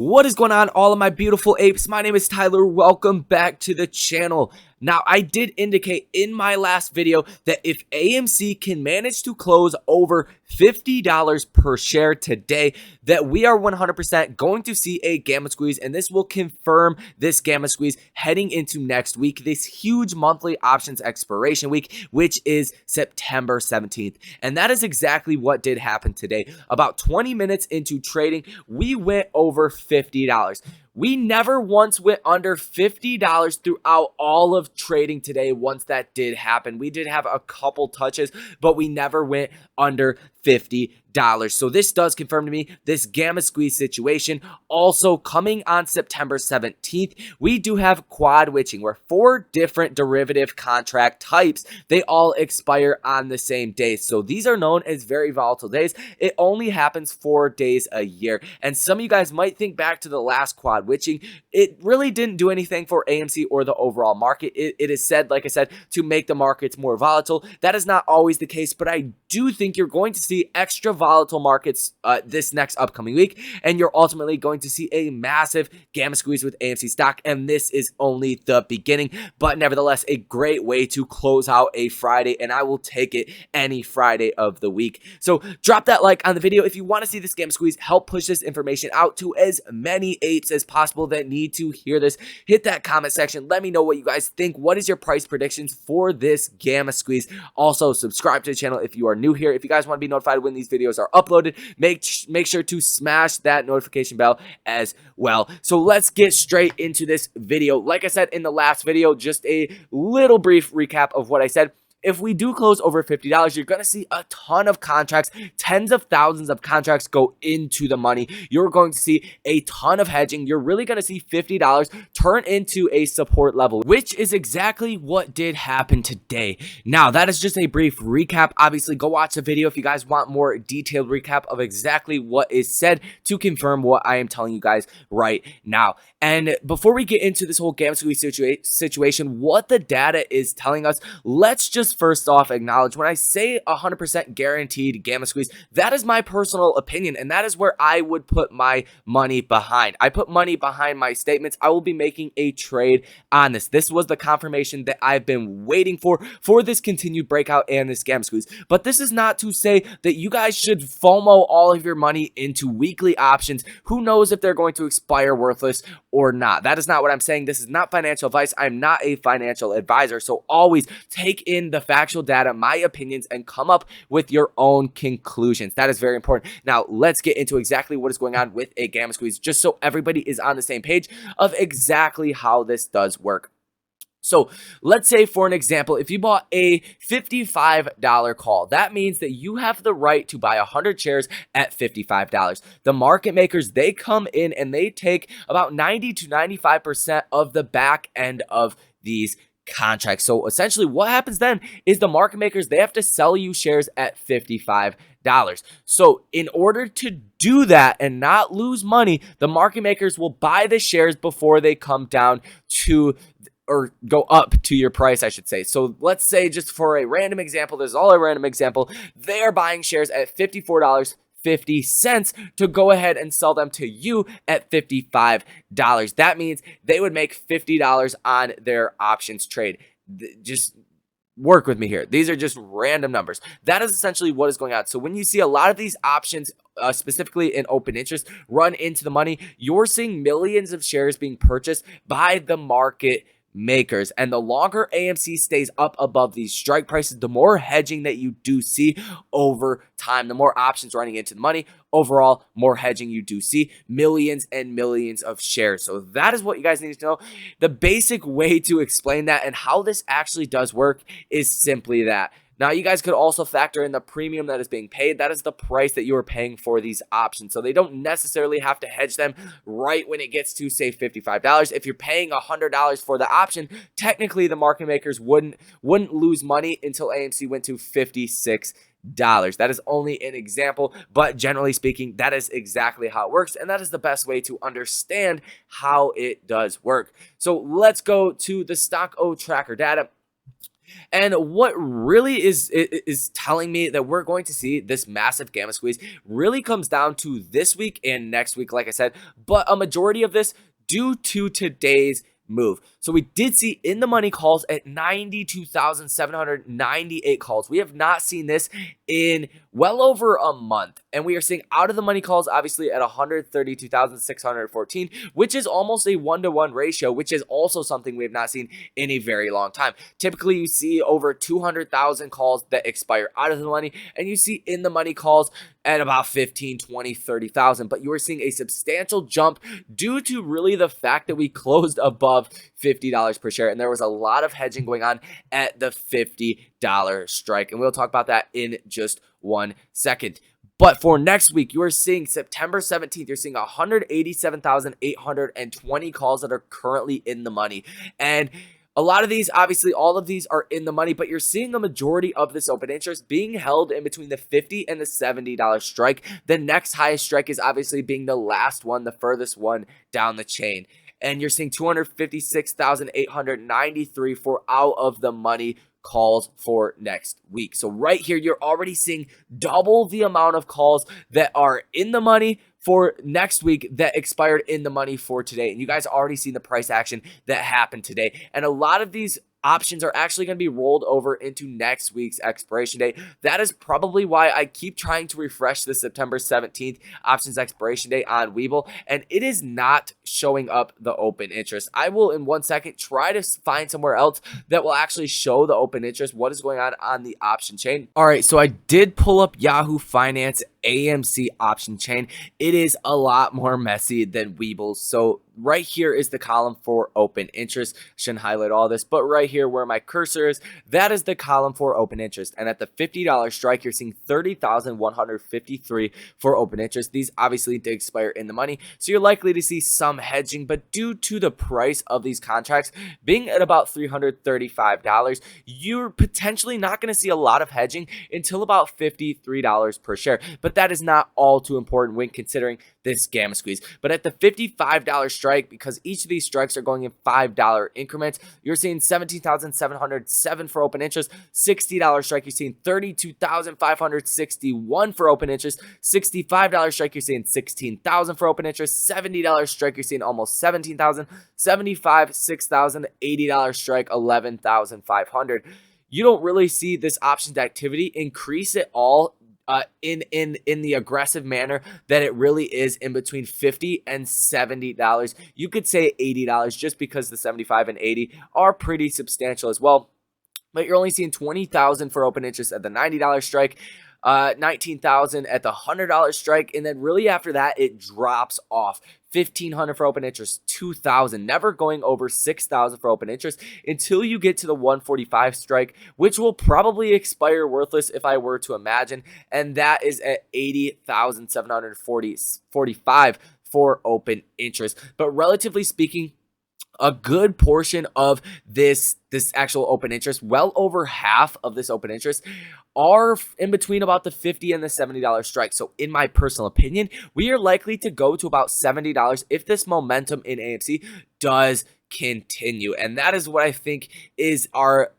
What is going on, all of my beautiful apes? My name is Tyler. Welcome back to the channel. Now, I did indicate in my last video that if AMC can manage to close over $50 per share today, that we are 100% going to see a gamma squeeze, and this will confirm this gamma squeeze heading into next week, this huge monthly options expiration week, which is September 17th. And that is exactly what did happen today. About 20 minutes into trading, we went over $50. We never once went under $50 throughout all of trading today once that did happen. We did have a couple touches, but we never went under $50. So this does confirm to me this gamma squeeze situation. Also coming on September 17th, we do have quad witching, where 4 different derivative contract types, they all expire on the same day. So these are known as very volatile days. It only happens 4 days a year. And some of you guys might think back to the last quad witching. It really didn't do anything for AMC or the overall market. It is said, like I said, to make the markets more volatile. That is not always the case, but I do think you're going to see extra volatile markets this next upcoming week, and you're ultimately going to see a massive gamma squeeze with AMC stock, and this is only the beginning. But nevertheless, a great way to close out a Friday, and I will take it any Friday of the week. So drop that like on the video if you want to see this gamma squeeze. Help push this information out to as many apes as possible that need to hear this. Hit that comment section. Let me know what you guys think. What is your price predictions for this gamma squeeze? Also, subscribe to the channel if you are new here. If you guys want to be notified when these videos are uploaded, make sure to smash that notification bell as well. So let's get straight into this video. Like I said in the last video, just a little brief recap of what I said. If we do close over $50, you're going to see a ton of contracts, tens of thousands of contracts go into the money. You're going to see a ton of hedging. You're really going to see $50 turn into a support level, which is exactly what did happen today. Now, that is just a brief recap. Obviously, go watch the video if you guys want more detailed recap of exactly what is said to confirm what I am telling you guys right now. And before we get into this whole gamma squeeze situation, what the data is telling us, let's just first off acknowledge when I say 100% guaranteed gamma squeeze, that is my personal opinion, and that is where I would put my money behind. I put money behind my statements. I will be making a trade on this. This was the confirmation that I've been waiting for this continued breakout and this gamma squeeze. But this is not to say that you guys should FOMO all of your money into weekly options. Who knows if they're going to expire worthless or not? That is not what I'm saying. This is not financial advice. I'm not a financial advisor. So always take in the factual data, my opinions, and come up with your own conclusions. That is very important. Now, let's get into exactly what is going on with a gamma squeeze, just so everybody is on the same page of exactly how this does work. So let's say, for an example, if you bought a $55 call, that means that you have the right to buy 100 shares at $55. The market makers, they come in and they take about 90 to 95% of the back end of these contracts. So essentially what happens then is the market makers, they have to sell you shares at $55. So in order to do that and not lose money, the market makers will buy the shares before they come down to, or go up to your price, I should say. So let's say, just for a random example, this is all a random example, they are buying shares at $54.50 to go ahead and sell them to you at $55. That means they would make $50 on their options trade. Just work with me here. These are just random numbers. That is essentially what is going on. So when you see a lot of these options, specifically in open interest, run into the money, you're seeing millions of shares being purchased by the market makers. And the longer AMC stays up above these strike prices, the more hedging that you do see over time, the more options running into the money. Overall, more hedging you do see, millions and millions of shares. So that is what you guys need to know. The basic way to explain that and how this actually does work is simply that. Now, you guys could also factor in the premium that is being paid. That is the price that you are paying for these options. So they don't necessarily have to hedge them right when it gets to, say, $55. If you're paying $100 for the option, technically the market makers wouldn't lose money until AMC went to $56. That is only an example, but generally speaking, that is exactly how it works, and that is the best way to understand how it does work. So let's go to the Stock O tracker data. And what really is telling me that we're going to see this massive gamma squeeze really comes down to this week and next week, like I said, but a majority of this due to today's move. So we did see in the money calls at 92,798 calls. We have not seen this in well over a month. And we are seeing out of the money calls, obviously, at 132,614, which is almost a 1-to-1 ratio, which is also something we have not seen in a very long time. Typically, you see over 200,000 calls that expire out of the money, and you see in the money calls at about 15, 20, 30,000. But you are seeing a substantial jump due to really the fact that we closed above $50 per share, and there was a lot of hedging going on at the $50 strike, and we'll talk about that in just 1 second. But for next week, you are seeing September 17th, you're seeing 187,820 calls that are currently in the money. And a lot of these, obviously, all of these are in the money, but you're seeing the majority of this open interest being held in between the $50 and the $70 strike. The next highest strike is obviously being the last one, the furthest one down the chain. And you're seeing 256,893 for out of the money calls for next week. So right here, you're already seeing double the amount of calls that are in the money for next week that expired in the money for today. And you guys already seen the price action that happened today. And a lot of these options are actually going to be rolled over into next week's expiration date. That is probably why I keep trying to refresh the September 17th options expiration date on Webull, and it is not showing up the open interest. I will in 1 second try to find somewhere else that will actually show the open interest, what is going on the option chain. All right, so I did pull up Yahoo Finance AMC option chain. It is a lot more messy than Webull. So right here is the column for open interest. Shouldn't highlight all this, but right here where my cursor is, that is the column for open interest. And at the $50 strike, you're seeing 30,153 for open interest. These obviously did expire in the money, so you're likely to see some hedging, but due to the price of these contracts being at about $335, you're potentially not going to see a lot of hedging until about $53 per share. But that is not all too important when considering this gamma squeeze. But at the $55 strike, because each of these strikes are going in $5 increments, you're seeing 17,707 for open interest. $60 strike, you're seeing 32,561 for open interest. $65 strike, you're seeing 16,000 for open interest. $70 strike, you're seeing almost 17,000. $75, 6,000. $80 strike, 11,500. You don't really see this options activity increase at all in the aggressive manner that it really is in between $50 and $70. You could say $80 just because the 75 and 80 are pretty substantial as well. But you're only seeing 20,000 for open interest at the $90 strike, 19,000 at the $100 strike, and then really after that it drops off. 1,500 for open interest, 2,000, never going over 6,000 for open interest until you get to the 145 strike, which will probably expire worthless if I were to imagine, and that is at 80,745 for open interest. But relatively speaking, a good portion of this actual open interest, well over half of this open interest, are in between about the $50 and the $70 strike. So in my personal opinion, we are likely to go to about $70 if this momentum in AMC does continue. And that is what I think is our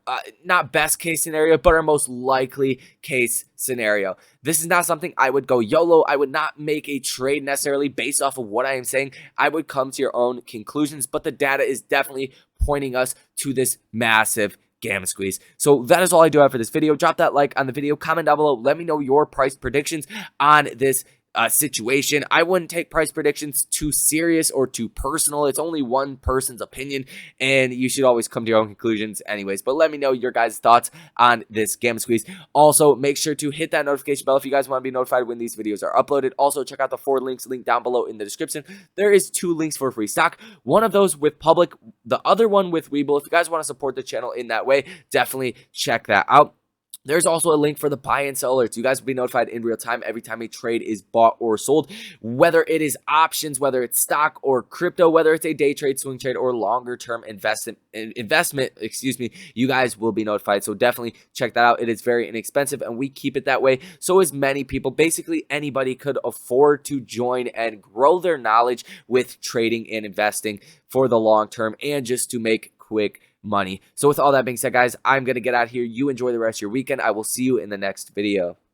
not best case scenario, but our most likely case scenario. This is not something I would go YOLO. I would not make a trade necessarily based off of what I am saying. I would come to your own conclusions, but the data is definitely pointing us to this massive gamma squeeze. So that is all I do have for this video. Drop that like on the video, comment down below, let me know your price predictions on this situation. I wouldn't take price predictions too serious or too personal. It's only one person's opinion, and you should always come to your own conclusions anyways. But let me know your guys' thoughts on this gamma squeeze. Also, make sure to hit that notification bell if you guys want to be notified when these videos are uploaded. Also, check out the 4 links linked down below in the description. There is 2 links for free stock. One of those with Public, the other one with Webull. If you guys want to support the channel in that way, definitely check that out. There's also a link for the buy and sell alerts. You guys will be notified in real time every time a trade is bought or sold, whether it is options, whether it's stock or crypto, whether it's a day trade, swing trade, or longer term investment, you guys will be notified. So definitely check that out. It is very inexpensive and we keep it that way. So as many people, basically anybody, could afford to join and grow their knowledge with trading and investing for the long term and just to make quick money. So with all that being said, guys, I'm going to get out of here. You enjoy the rest of your weekend. I will see you in the next video.